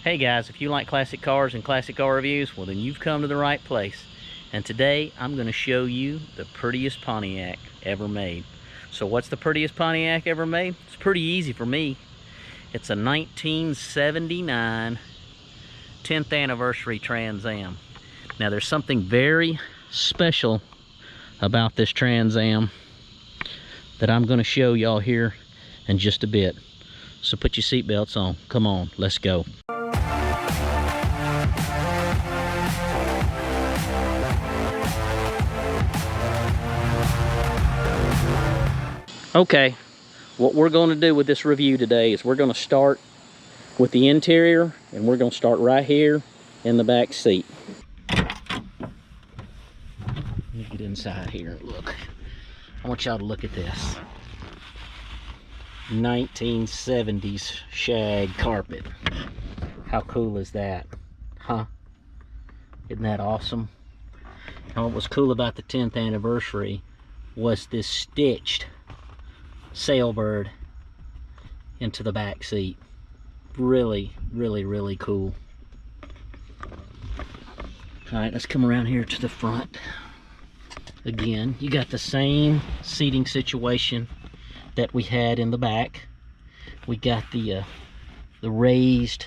Hey guys, if you like classic cars and classic car reviews, well then you've come to the right place. And today I'm going to show you the prettiest Pontiac ever made. So what's the prettiest Pontiac ever made? It's pretty easy for me. It's a 1979 10th anniversary Trans Am. Now there's something very special about this Trans Am that I'm going to show y'all here in just a bit. So put your seatbelts on. Come on, let's go. Okay, what we're going to do with this review today is we're going to start with the interior, and we're going to start right here in the back seat. Let me get inside here and look. I want y'all to look at this 1970s shag carpet. How cool is that? Huh? Isn't that awesome? And what was cool about the 10th anniversary was this stitched sailbird into the back seat. Really, really, really cool. All right, let's come around here to the front. Again, you got the same seating situation that we had in the back. We got the raised,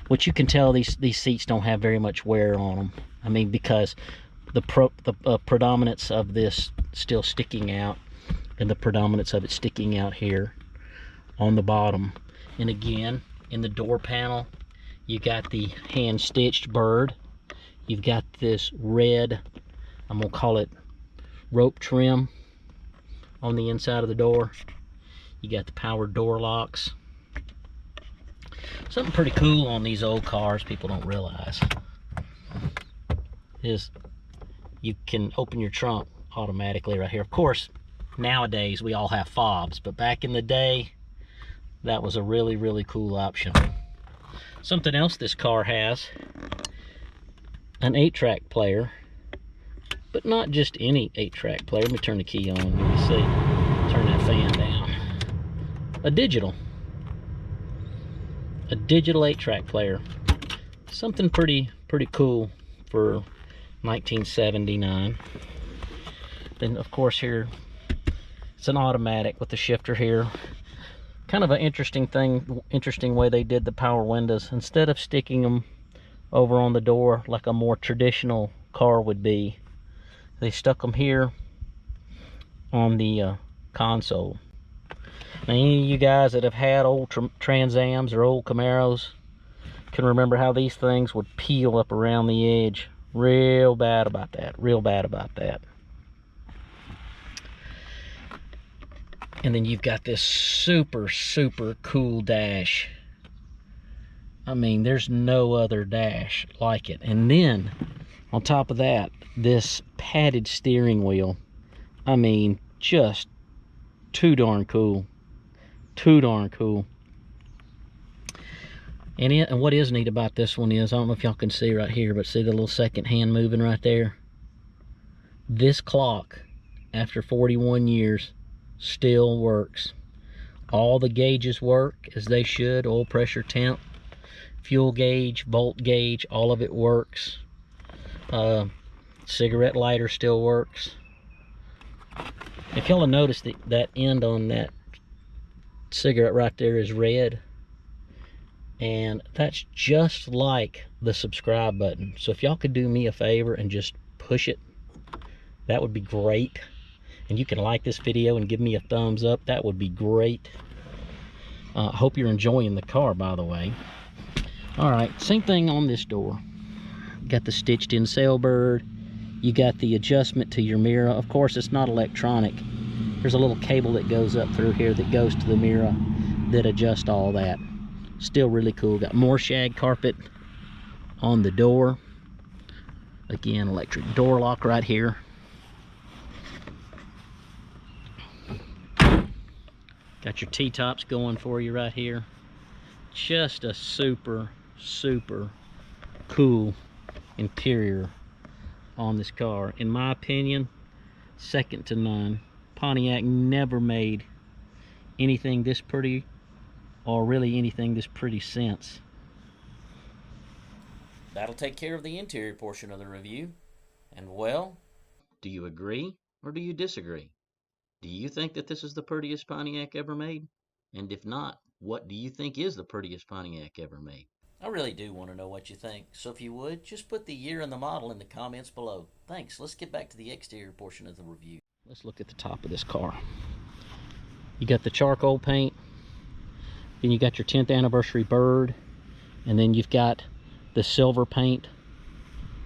which you can tell these seats don't have very much wear on them. I mean, because the predominance of this still sticking out, and the predominance of it sticking out here on the bottom. And again, in the door panel, you got the hand-stitched bird. You've got this red, I'm gonna call it rope trim on the inside of the door. You got the power door locks. Something pretty cool on these old cars people don't realize is you can open your trunk automatically right here. Of course, nowadays we all have fobs, but back in the day that was a really, really cool option. Something else this car has, an 8-track player, but not just any 8-track player. Let me turn the key on. You see, turn that fan down. A digital 8-track player. Something pretty cool for 1979. Then of course here it's an automatic with the shifter here. Kind of an interesting way they did the power windows. Instead of sticking them over on the door like a more traditional car would be, they stuck them here on the console. Now, any of you guys that have had old Trans Ams or old Camaros can remember how these things would peel up around the edge. Real bad about that. Real bad about that. And then you've got this super cool dash. I mean, there's no other dash like it. And then on top of that, this padded steering wheel. I mean, just too darn cool. Too darn cool. And what is neat about this one is, I don't know if y'all can see right here, but see the little second hand moving right there? This clock, after 41 years, still works. All the gauges work as they should. Oil pressure, temp, fuel gauge, volt gauge, all of it works. Cigarette lighter still works. If y'all have noticed that end on that cigarette right there is red, and that's just like the subscribe button. So if y'all could do me a favor and just push it, that would be great. And you can like this video and give me a thumbs up. That would be great. Hope you're enjoying the car, by the way. All right, same thing on this door. Got the stitched in sailbird. You got the adjustment to your mirror. Of course, it's not electronic. There's a little cable that goes up through here that goes to the mirror that adjusts all that. Still really cool. Got more shag carpet on the door. Again, electric door lock right here. Got your T-tops going for you right here. Just a super cool interior on this car. In my opinion, second to none. Pontiac never made anything this pretty, or really anything this pretty since. that'll take care of the interior portion of the review. And well, do you agree or do you disagree? Do you think that this is the prettiest Pontiac ever made? And if not, what do you think is the prettiest Pontiac ever made? I really do want to know what you think, so if you would, just put the year and the model in the comments below. Thanks. Let's get back to the exterior portion of the review. Let's look at the top of this car. You got the charcoal paint, then you got your 10th anniversary bird, and then you've got the silver paint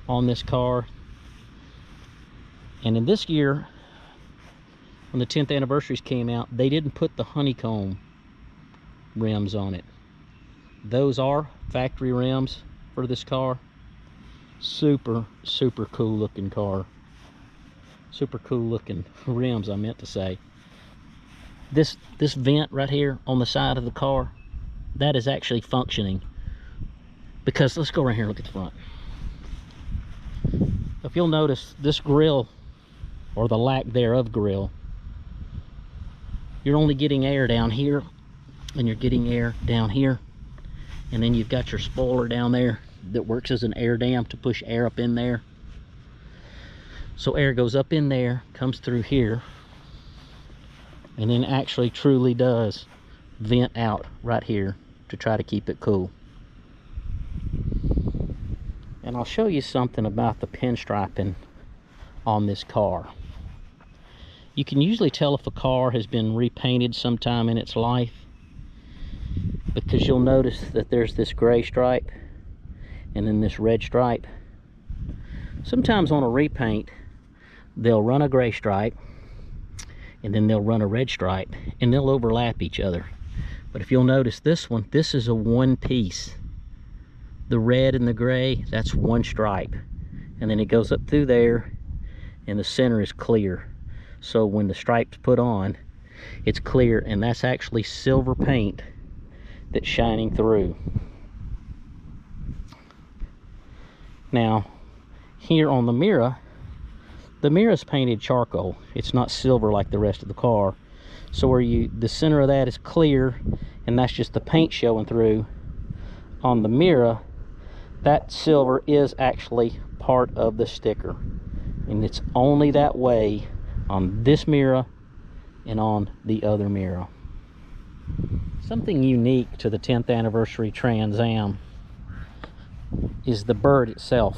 on this car. And in this year, when the 10th anniversaries came out, they didn't put the honeycomb rims on it. Those are factory rims for this car. Super cool looking car. Super cool looking rims, I meant to say. This vent right here on the side of the car, that is actually functioning, because let's go around here and look at the front. If you'll notice, this grill, or the lack thereof grill, you're only getting air down here, and you're getting air down here, and then you've got your spoiler down there that works as an air dam to push air up in there. So air goes up in there, comes through here, and then actually truly does vent out right here to try to keep it cool. And I'll show you something about the pinstriping on this car. You can usually tell if a car has been repainted sometime in its life, because you'll notice that there's this gray stripe and then this red stripe. Sometimes on a repaint, they'll run a gray stripe and then they'll run a red stripe, and they'll overlap each other. But if you'll notice this one, this is a one piece. The red and the gray, that's one stripe, and then it goes up through there, and the center is clear. So when the stripe's put on, it's clear, and that's actually silver paint that's shining through. Now, here on the mirror is painted charcoal. It's not silver like the rest of the car. So where the center of that is clear, and that's just the paint showing through. On the mirror, that silver is actually part of the sticker, and it's only that way on this mirror and on the other mirror. Something unique to the 10th anniversary Trans Am is the bird itself.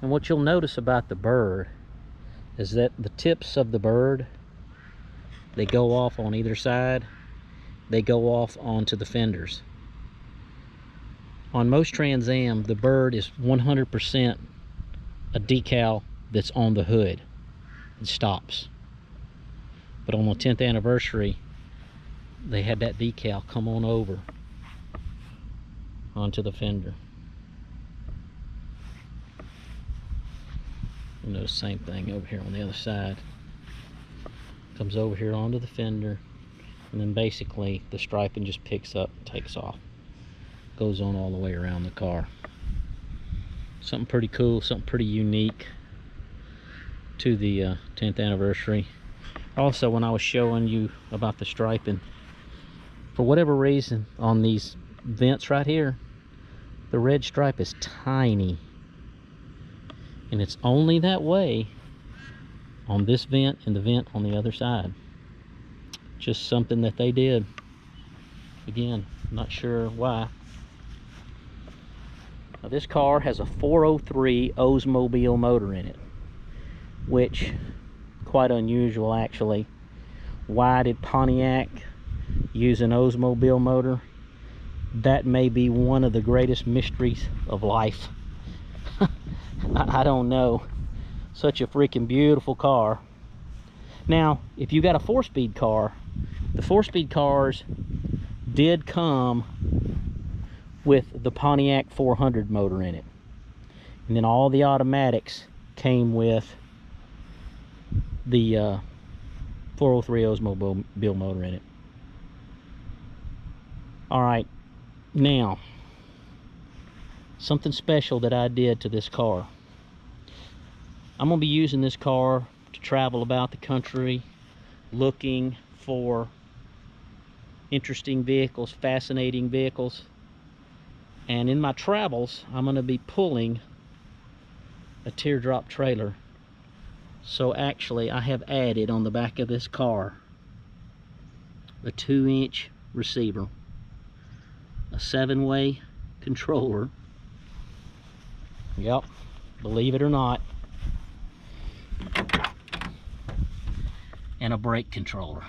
And what you'll notice about the bird is that the tips of the bird, they go off on either side. They go off onto the fenders. On most Trans Am, the bird is 100% a decal that's on the hood. It stops. But on the 10th anniversary, they had that decal come on over onto the fender. You know, same thing over here on the other side. Comes over here onto the fender, and then basically the striping just picks up and takes off. Goes on all the way around the car. Something pretty cool, something pretty unique to the 10th anniversary. Also, when I was showing you about the striping, for whatever reason on these vents right here, the red stripe is tiny, and it's only that way on this vent and the vent on the other side. Just something that they did. Again, not sure why. Now, this car has a 403 Oldsmobile motor in it, which quite unusual actually. Why did Pontiac use an Oldsmobile motor? That may be one of the greatest mysteries of life. I don't know. Such a freaking beautiful car. Now, if you got a 4-speed car, the 4-speed cars did come with the Pontiac 400 motor in it. And then all the automatics came with the 403 Oldsmobile motor in it. Alright, now, something special that I did to this car. I'm going to be using this car to travel about the country looking for interesting vehicles, fascinating vehicles. And in my travels, I'm going to be pulling a teardrop trailer. So actually, I have added on the back of this car a 2-inch receiver, a 7-way controller. Yep, believe it or not. And a brake controller.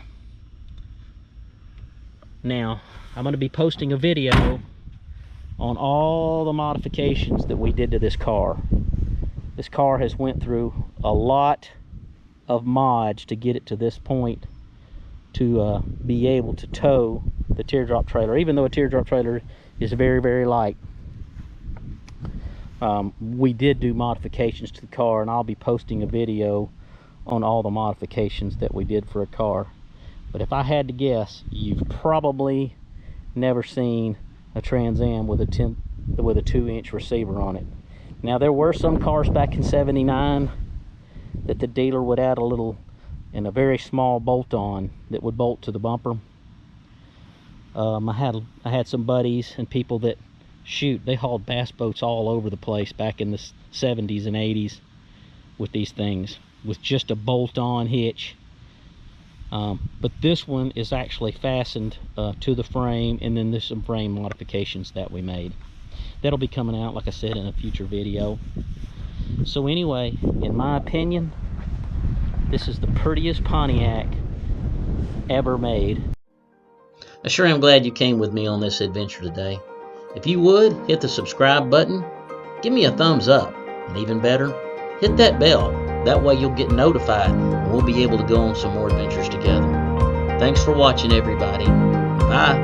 Now, I'm going to be posting a video on all the modifications that we did to this car. This car has went through a lot of mods to get it to this point to be able to tow the teardrop trailer, even though a teardrop trailer is very, very light. We did do modifications to the car, and I'll be posting a video on all the modifications that we did for a car. But if I had to guess, you've probably never seen a Trans Am with a 2-inch receiver on it. Now, there were some cars back in '79 that the dealer would add a little and a very small bolt-on that would bolt to the bumper. I had some buddies and people that, shoot, they hauled bass boats all over the place back in the '70s and '80s with these things, with just a bolt-on hitch. But this one is actually fastened to the frame, and then there's some frame modifications that we made. That'll be coming out, like I said, in a future video. So anyway, in my opinion, this is the prettiest Pontiac ever made. I sure am glad you came with me on this adventure today. If you would, hit the subscribe button, give me a thumbs up, and even better, hit that bell. That way you'll get notified and we'll be able to go on some more adventures together. Thanks for watching, everybody. Bye.